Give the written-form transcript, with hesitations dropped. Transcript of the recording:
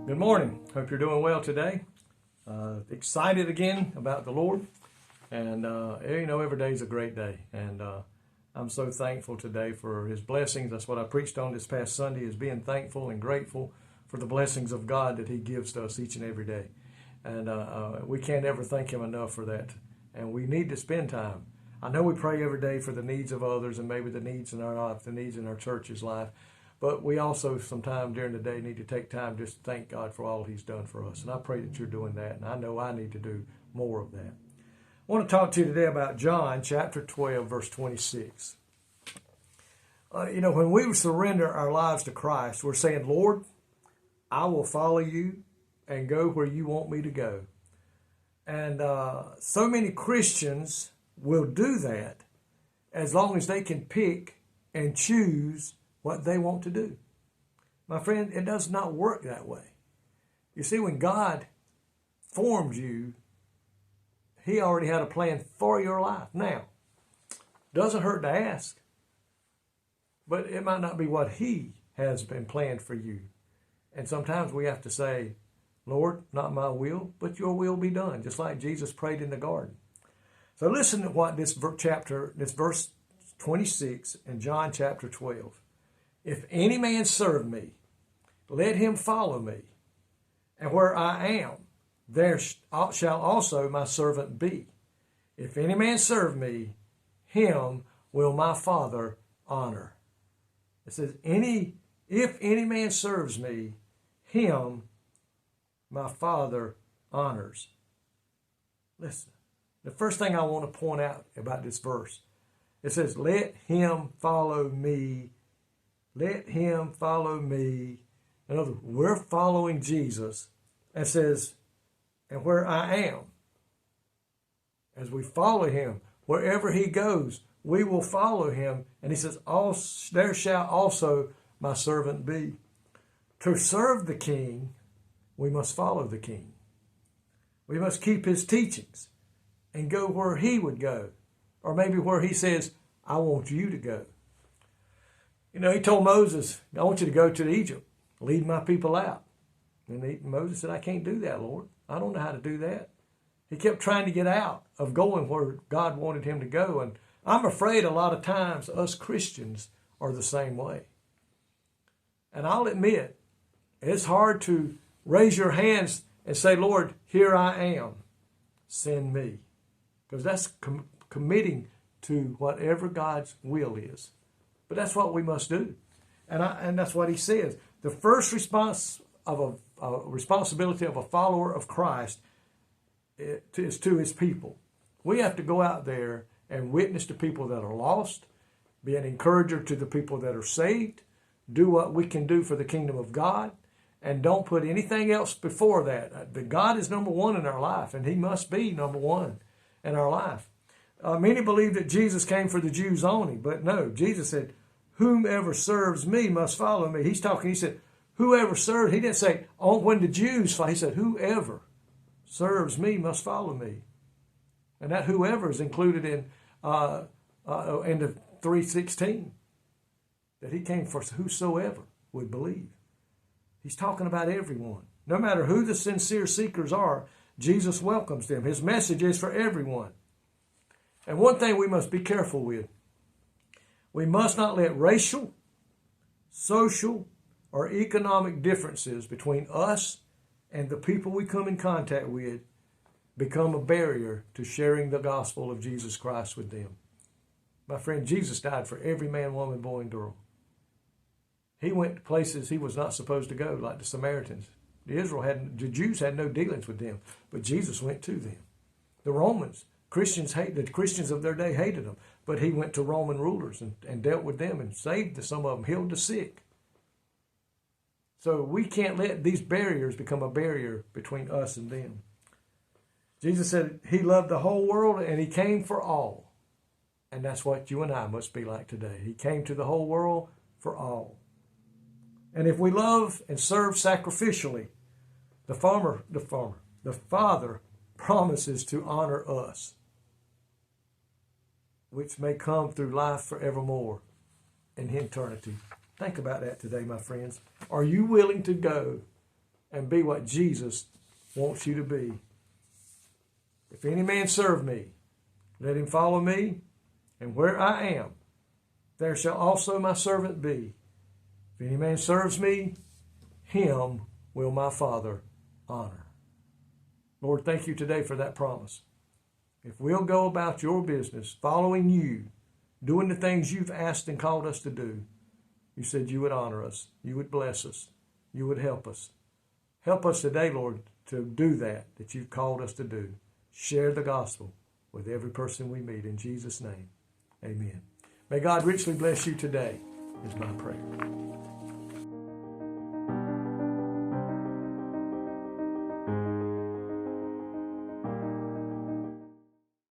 Good morning. Hope you're doing well today. Excited again about the Lord. And, every day is a great day. And I'm so thankful today for His blessings. That's what I preached on this past Sunday, is being thankful and grateful for the blessings of God that He gives to us each and every day. And we can't ever thank Him enough for that. And we need to spend time. I know we pray every day for the needs of others and maybe the needs in our life, the needs in our church's life. But we also, sometime during the day, need to take time just to thank God for all He's done for us. And I pray that you're doing that. And I know I need to do more of that. I want to talk to you today about John chapter 12, verse 26. When we surrender our lives to Christ, we're saying, Lord, I will follow you and go where you want me to go. And so many Christians will do that as long as they can pick and choose what they want to do. My friend, it does not work that way. You see, when God formed you, He already had a plan for your life. Now, doesn't hurt to ask, but it might not be what He has been planned for you. And sometimes we have to say, Lord, not my will, but your will be done, just like Jesus prayed in the garden. So listen to what this verse 26 in John chapter 12. If any man serve me, let him follow me. And where I am, there shall also my servant be. If any man serve me, him will my Father honor. It says, if any man serves me, him my Father honors. Listen, the first thing I want to point out about this verse, it says, let him follow me. Let him follow me. In other words, we're following Jesus. And says, and where I am, as we follow Him, wherever He goes, we will follow Him. And He says, there shall also my servant be. To serve the King, we must follow the King. We must keep His teachings and go where He would go. Or maybe where He says, I want you to go. He told Moses, I want you to go to Egypt, lead my people out. And Moses said, I can't do that, Lord. I don't know how to do that. He kept trying to get out of going where God wanted him to go. And I'm afraid a lot of times us Christians are the same way. And I'll admit, it's hard to raise your hands and say, Lord, here I am. Send me. Because that's committing to whatever God's will is. But that's what we must do. And that's what He says. The first responsibility of a follower of Christ is to His people. We have to go out there and witness to people that are lost, be an encourager to the people that are saved, do what we can do for the kingdom of God, and don't put anything else before that. The God is number one in our life, and He must be number one in our life. Many believe that Jesus came for the Jews only, but no, Jesus said, whomever serves me must follow me. He said, whoever serves, He didn't say, oh, when the Jews follow. He said, whoever serves me must follow me. And that whoever is included in the 3:16, that He came for whosoever would believe. He's talking about everyone. No matter who the sincere seekers are, Jesus welcomes them. His message is for everyone. And one thing we must be careful with, we must not let racial, social, or economic differences between us and the people we come in contact with become a barrier to sharing the gospel of Jesus Christ with them. My friend, Jesus died for every man, woman, boy, and girl. He went to places He was not supposed to go, like the Samaritans. The Jews had no dealings with them, but Jesus went to them. The the Christians of their day hated Him, but He went to Roman rulers and dealt with them and saved some of them, healed the sick. So we can't let these barriers become a barrier between us and them. Jesus said He loved the whole world and He came for all. And that's what you and I must be like today. He came to the whole world for all. And if we love and serve sacrificially, the Father promises to honor us, which may come through life forevermore in eternity. Think about that today, my friends. Are you willing to go and be what Jesus wants you to be. If any man serve me, let him follow me, and where I am, there shall also my servant be. If any man serves me, him will my Father honor. Lord, thank you today for that promise. If we'll go about your business, following you, doing the things you've asked and called us to do, you said you would honor us, you would bless us, you would help us. Help us today, Lord, to do that you've called us to do. Share the gospel with every person we meet. In Jesus' name, amen. May God richly bless you today is my prayer.